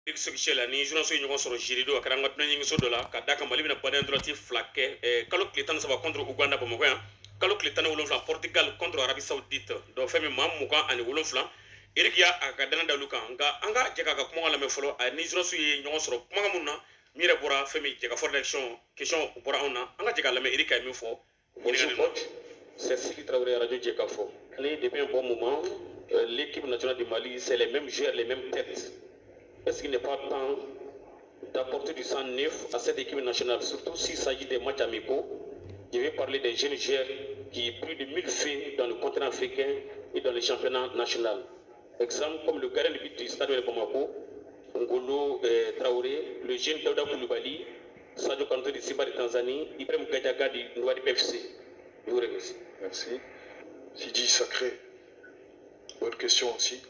la ni journée ɲɔgɔn sɔrɔ jirido a kɛra an ka dunanɲiniso dɔ la ka da kan mali bɛna baden dɔrɔti fila kɛ kalo tile 13 contre uganda bamakɔ yan kalo tile 17 portugal contre arabi saoudite donc fɛn min maa 27 Eric y'a a ka dana dalu kan nka an ka jɛ k'a ka kuma lamɛn fɔlɔ a ni journée ye ɲɔgɔn sɔrɔ kuma mun na min yɛrɛ bɔra fɛn min jɛ ka fɔr d'action question bɔra anw na an ka jɛ k'a lamɛn Eric ye min fɔ. Bonjour pote, c'est Siki Traoré Radio Djekafo. Depuis un bon moment, l'équipe nationale du Mali, c'est les mêmes joueurs, les mêmes têtes. Est-ce qu'il n'est pas temps d'apporter du sang neuf à cette équipe nationale, surtout s'il s'agit des matchs amicaux? Je vais parler des jeunes joueurs qui ont plus de 1000 faits dans le continent africain et dans les championnats nationaux. Exemple comme le gardien de but du Stade de Bamako, Ngolo Traoré, le jeune Daouda Koulibaly, Sadio Kanté de Simba de Tanzanie, Ibrahim Gadiaga de Nouadhibou FC. Je vous remercie. Merci. Sidi Sacré, bonne question aussi.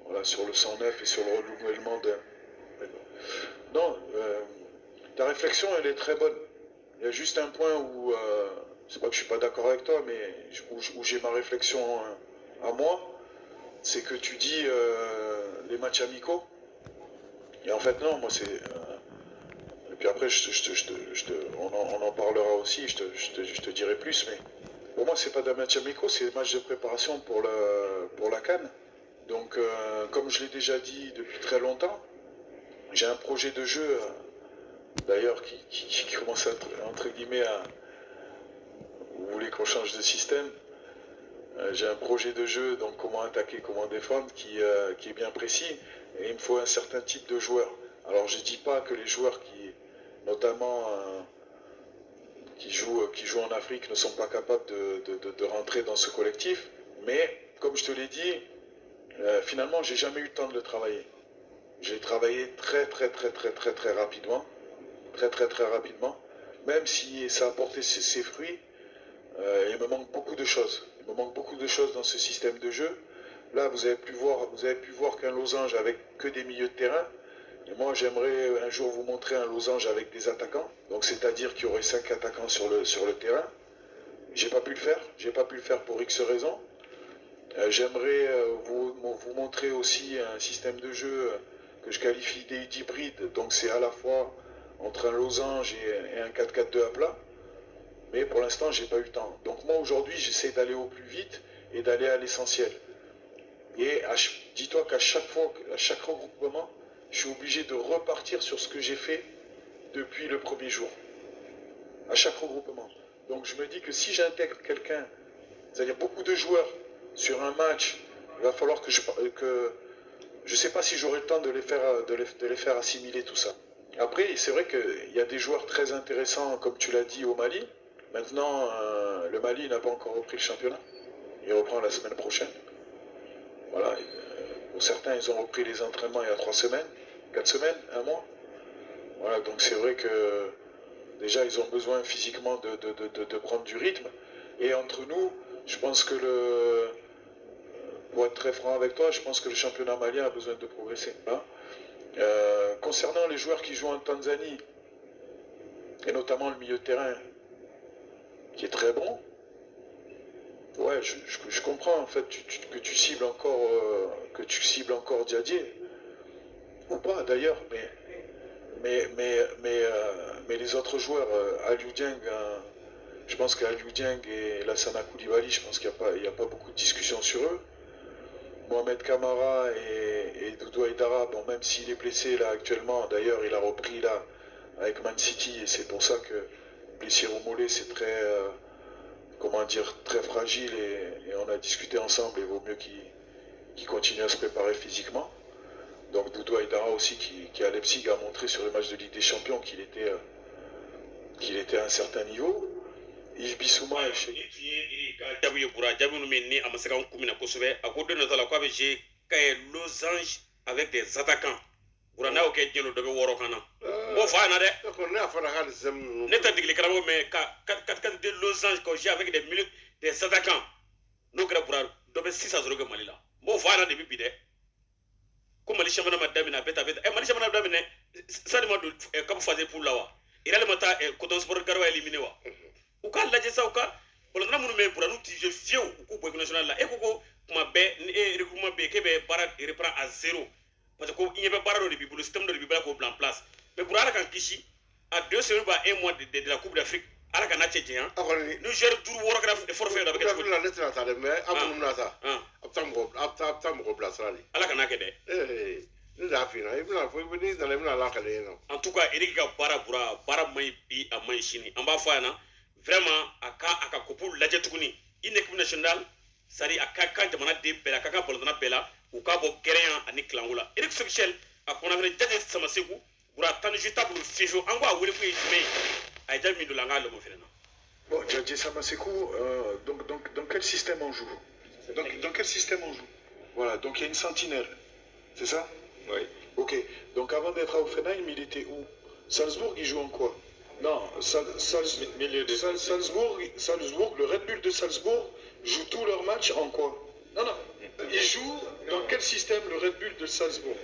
Voilà, sur le 109 et sur le renouvellement de... Non, ta réflexion, elle est très bonne. Il y a juste un point où, c'est pas que je suis pas d'accord avec toi, mais où j'ai ma réflexion à moi, c'est que tu dis les matchs amicaux. Et en fait, non, moi c'est... et puis après, on en parlera aussi, je te dirai plus, mais pour moi, c'est pas des matchs amicaux, c'est des matchs de préparation pour la CAN. Donc, comme je l'ai déjà dit depuis très longtemps, j'ai un projet de jeu, d'ailleurs, qui commence entre guillemets à... Vous voulez qu'on change de système? J'ai un projet de jeu, donc comment attaquer, comment défendre, qui est bien précis, et il me faut un certain type de joueurs. Alors, je dis pas que les joueurs qui, notamment, qui jouent en Afrique ne sont pas capables de rentrer dans ce collectif, mais, comme je te l'ai dit, finalement, j'ai jamais eu le temps de le travailler. J'ai travaillé très rapidement, très rapidement, même si ça a porté ses fruits. Il me manque beaucoup de choses. Il me manque beaucoup de choses dans ce système de jeu. Là, vous avez pu voir qu'un losange avec que des milieux de terrain. Et moi, j'aimerais un jour vous montrer un losange avec des attaquants. Donc, c'est-à-dire qu'il y aurait 5 attaquants sur le terrain. J'ai pas pu le faire. J'ai pas pu le faire pour X raisons. J'aimerais vous montrer aussi un système de jeu que je qualifie d'hybride. Donc, c'est à la fois entre un losange et un 4-4-2 à plat. Mais pour l'instant, j'ai pas eu le temps. Donc moi, aujourd'hui, j'essaie d'aller au plus vite et d'aller à l'essentiel. Et dis-toi qu'à chaque fois, à chaque regroupement, je suis obligé de repartir sur ce que j'ai fait depuis le premier jour. À chaque regroupement. Donc je me dis que si j'intègre quelqu'un, c'est-à-dire beaucoup de joueurs sur un match, il va falloir que je sais pas si j'aurai le temps de les faire assimiler tout ça. Après, c'est vrai qu'il y a des joueurs très intéressants, comme tu l'as dit, au Mali. Maintenant, le Mali n'a pas encore repris le championnat. Il reprend la semaine prochaine. Voilà. Pour certains, ils ont repris les entraînements il y a 3 semaines, 4 semaines, 1 mois. Voilà, donc c'est vrai que déjà, ils ont besoin physiquement de prendre du rythme. Et entre nous, je pense que pour être très franc avec toi, je pense que le championnat malien a besoin de progresser. Hein. Concernant les joueurs qui jouent en Tanzanie, et notamment le milieu de terrain, qui est très bon. Ouais, je comprends en fait que tu cibles encore Diadier ou pas d'ailleurs, mais les autres joueurs, Aliou Dieng, je pense qu'Aliou Dieng et Lassana Koulibaly, je pense qu'il n'y a pas beaucoup de discussion sur eux. Mohamed Kamara et Doudou Aïdara, bon, même s'il est blessé là actuellement, d'ailleurs il a repris là avec Man City et c'est pour ça que blessure au mollet, c'est très, très fragile et on a discuté ensemble et il vaut mieux qu'il continue à se préparer physiquement. Donc Doudou Aïdara aussi qui à Leipzig a montré sur le match de Ligue des Champions qu'il était à un certain niveau. Yves Bissouma est chez losange avec des attaquants. Burana ok jeno dobe woro kana. Bon fa na de. Ko na fa na hal zam. Ne ta digli karamo mais 4 de losange ko j'ai avec des minutes des attaquants. No gra bura dobe 6 à 0 ke Mali la. Bon fa na de bi de. Ko Mali championnat madamina beta. Mali championnat madamina ça demande comme fazer pour lawa. Il a le mata Coton Sport Garwa éliminé wa. Ou ka laje sa ou ka pour na munu me bura nous ti je fieu ou ko national la e ko kuma be e recrutement be ke be barak reprend à 0. parce que il y avait pas de le système de bibla ko en place mais pour ala kan kishi à 2 semaines ba 1 mois de la Coupe d'Afrique ala kan atche hein nous gère tour woro kana forfait avec la lettre ta mais atum na sa aptam go place rali ala kan akede ni da fina ibna fo ibni da ibna la kale no en tout cas Eric ka bara may bi a may shini en ba fa na vraiment aka kopu laje tukuni une équipe nationale sari aka jamana de bela aka bolona bela u ka bo gereyan ani klangula Eric Sokichel a kona fene jaje sama segu bura tan juta pour fijo ango a wele ko yime ay jami do langa le mo fene no bon Djadji Samasekou donc dans quel système on joue dans quel système on joue voilà donc il y a une sentinelle c'est ça oui ok donc avant d'être à Offenheim il était où Salzbourg il joue en quoi non Salzbourg le Red Bull de Salzbourg joue tous leurs matchs en quoi non ils jouent dans quel système le Red Bull de Salzbourg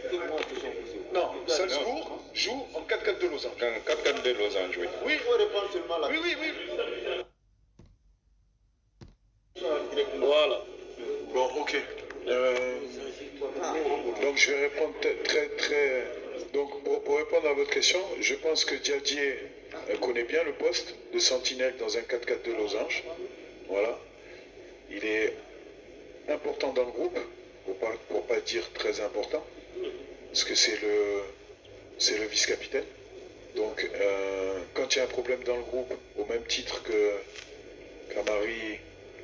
non Salzbourg joue en 4-4 de Lausanne 4-4 de Lausanne oui oui voilà bon ok donc je vais répondre très donc pour répondre à votre question je pense que Djadji connaît bien le poste de sentinelle dans un 4-4 de losange. Voilà. Il est important dans le groupe, pour pas dire très important, parce que c'est le vice-capitaine. Donc quand il y a un problème dans le groupe, au même titre que Kamari,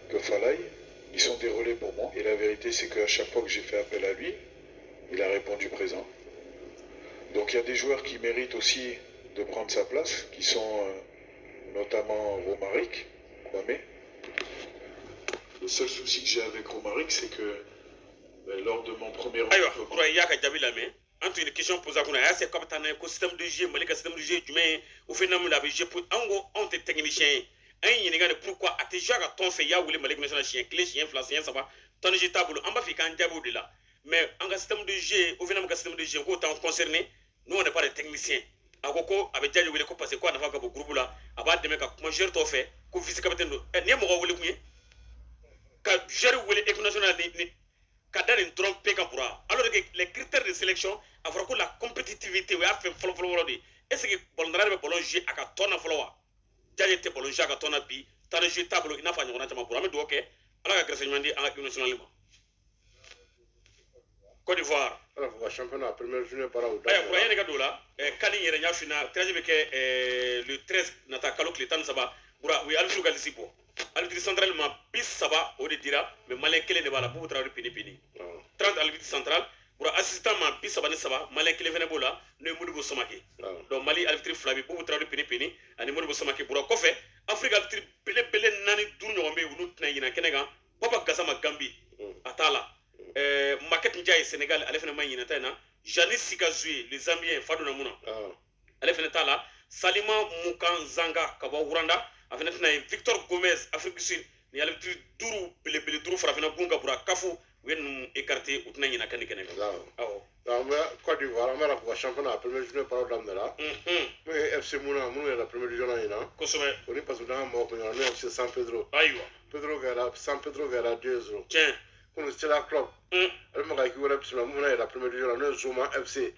que Falay, ils sont des relais pour moi. Et la vérité c'est qu'à chaque fois que j'ai fait appel à lui, il a répondu présent. Donc il y a des joueurs qui méritent aussi de prendre sa place, qui sont notamment Romaric, Kwame. Le seul souci que j'ai avec Romaric, c'est que lors de mon premier recrutement... Entre une question posée à vous, c'est comme un système de jeu, un système de jeu humain, au phénomène de jeu pour un technicien. Il y a pourquoi à tes joueurs à ton fait, il y a où les malades sont chien, clé, chien, flasien, ça va, ton jeu tableau, on va faire un diable de là. Mais un système de jeu, au phénomène de système de jeu, autant concerné, nous on n'est pas des techniciens. Akoko avec déjà wele ko parce que quoi n'a pas que groupe là aba de ka comment gérer to fait ko vice capitaine ni mo wele ku ka gérer wele équipe nationale ni ka dans une trompe ka pourra alors que les critères de sélection avoir que la compétitivité ouais a fait follow di est-ce que bon ndara be bolon jeu aka tona follow wa jaje te bolon jeu aka tona bi tan jeu tableau ina fa nyona tama pour ame do ke ala ka grèce nyandi en équipe nationale Côte d'Ivoire. Alors, le championnat, première journée par là. Pour y aller là, Kani y a final, le 13 nata kalo kletan saba, bura oui alfu galisipo. Alfu centralement bis saba on dira, mais malin kele ne bala pour travailler pini. 30 alfu central, bura assistant ma bis saba ne saba, malin kele vene bola, ne mudu somaki. Donc Mali alfu flavi pour travailler pini, ani mudu somaki bura kofe, Afrique alfu bele nani tourne ngombe unu tna yina kenega, papa kasama Gambie, atala. Maquette Ndiaye Sénégal allait faire main yinatana Janis Sikazui les Zambiens Fadouna Mouna allait faire tala Salima Moukan Zanga Kawa Rwanda avait Victor Gomez Afrique du Sud ni allait duru bele duru farafina bunga bura kafu wen écarté utna yina kanikene Côte d'Ivoire on a la championnat première journée par là là mais FC Mouna la première journée là kosome on est pas dans mo ko na FC San Pedro aywa San Pedro gala 2-0 tiens c'est la club. Elle m'a dit que la première division, Zuma FC.